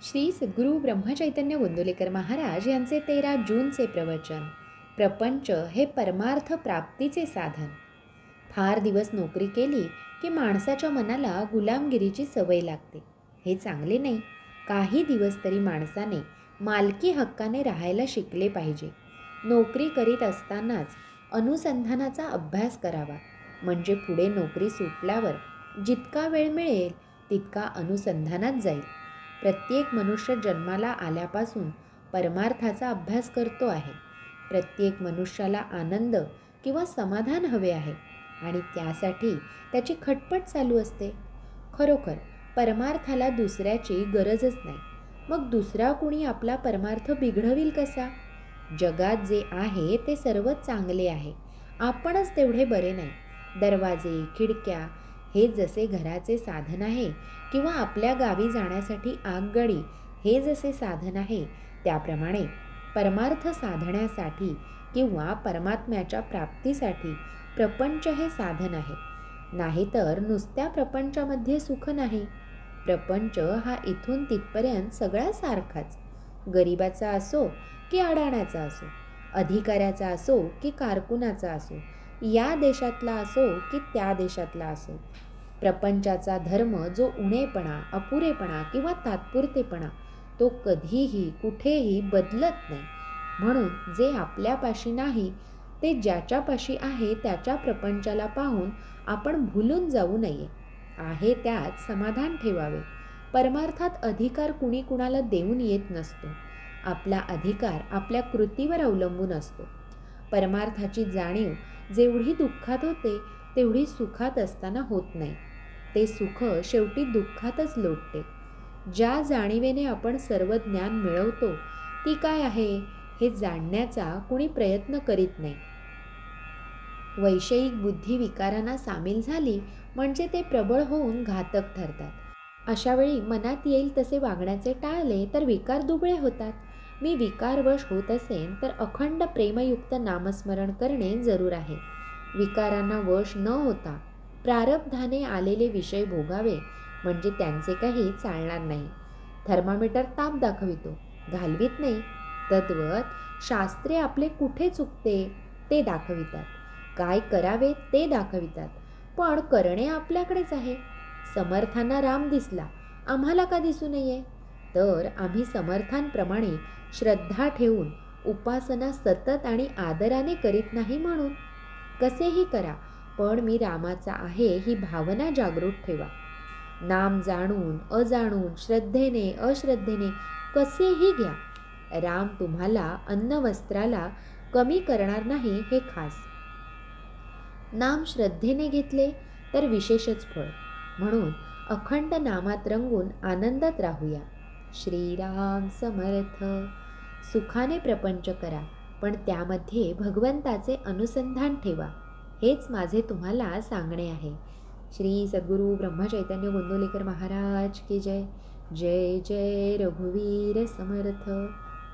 श्री सद्गुरू ब्रह्मचैतन्य गोंदवलेकर महाराज यांचे 13 जूनचे प्रवचन. प्रपंच हे परमार्थ प्राप्तीचे साधन. फार दिवस नोकरी केली की माणसाच्या मनाला गुलामगिरीची सवय लागते. हे चांगले नाही. काही दिवस तरी माणसाने मालकी हक्काने राहायला शिकले पाहिजे. नोकरी करीत असतानाच अनुसंधानाचा अभ्यास करावा. म्हणजे पुढे नोकरी सुटल्यावर जितका वेळ मिळेल तितका अनुसंधानात जाईल. प्रत्येक मनुष्य जन्माला आल्यापासून परमार्थाचा अभ्यास करतो आहे. प्रत्येक मनुष्याला आनंद किंवा समाधान हवे आहे आणि त्यासाठी त्याची खटपट चालू असते. खरोखर परमार्थाला दुसऱ्याची गरजच नाही. मग दुसरा कुणी आपला परमार्थ बिघडविल कसा? जगात जे आहे ते सर्वच चांगले आहे. आपणच तेवढे बरे नाही. दरवाजे, खिडक्या हे जसे घराचे साधन आहे किंवा आपल्या गावी जाण्यासाठी आगगाडी हे जसे साधन आहे, त्याप्रमाणे परमार्थ साधण्यासाठी किंवा परमात्म्याच्या प्राप्तीसाठी प्रपंच हे साधन आहे. नाहीतर नुसत्या प्रपंचामध्ये सुख नाही. प्रपंच हा इथून तिथपर्यंत सगळा सारखाच. गरिबाचा असो की अडाण्याचा असो, अधिकाऱ्याचा असो की कारकुनाचा असो, या देशातला असो की त्या देशातला असो. प्रपंचाचा धर्म जो उणेपणा, अपुरेपणा किंवा तात्पुरतेपणा तो कधीही कुठेही बदलत नाही. म्हणून जे आपल्यापाशी नाही ते ज्याच्यापाशी आहे त्याच्या प्रपंचाला पाहून आपण भुलून जाऊ नये. आहे त्यात समाधान ठेवावे. परमार्थात अधिकार कुणी कुणाला देऊन येत नसतो. आपला अधिकार आपल्या कृतीवर अवलंबून असतो. परमार्थाची जाणीव जेवढी दुःखात होते तेवढी सुखात असताना होत नाही. ते सुख शेवटी दुःखातच लोटते. ज्या जाणीवेने आपण सर्व ज्ञान मिळवतो ती काय आहे हे जाणण्याचा कुणी प्रयत्न करीत नाही. वैषयिक बुद्धी विकारांना सामील झाली म्हणजे ते प्रबळ होऊन घातक ठरतात. अशावेळी मनात येईल तसे वागण्याचे टाळले तर विकार दुबळे होतात. मी विकारवश होत असेन तर अखंड प्रेमयुक्त नामस्मरण करणे जरूर आहे. विकारांना वश न होता प्रारब्धाने आलेले विषय भोगावे म्हणजे त्यांचे काही चालणार नाही. थर्मामीटर ताप दाखवितो, घालवीत नाही. तद्वत शास्त्रे आपले कुठे चुकते ते दाखवितात. काय करावे ते दाखवितात. पण करणे आपल्याकडेच आहे. समर्थांना राम दिसला, आम्हाला का दिसू नये? तर आम्ही समर्थांप्रमाणे श्रद्धा ठेवून उपासना सतत आणि आदराने करीत नाही म्हणून. कसेही करा, पण मी रामाचा आहे ही भावना जागृत ठेवा. नाम जाणून अजाणून, श्रद्धेने अश्रद्धेने कसेही घ्या, राम तुम्हाला अन्न वस्त्राला कमी करणार नाही हे खास. नाम श्रद्धेने घेतले तर विशेषच फळ. म्हणून अखंड नामात रंगून आनंदात राहूया. श्रीराम समर्थ. सुखाने प्रपंच करा, पण त्यामध्ये भगवंताचे अनुसंधान ठेवा. हेच माझे तुम्हाला सांगणे आहे. श्री सद्गुरू ब्रह्मचैतन्य गोंदवलेकर महाराज की जय. जय जय रघुवीर समर्थ.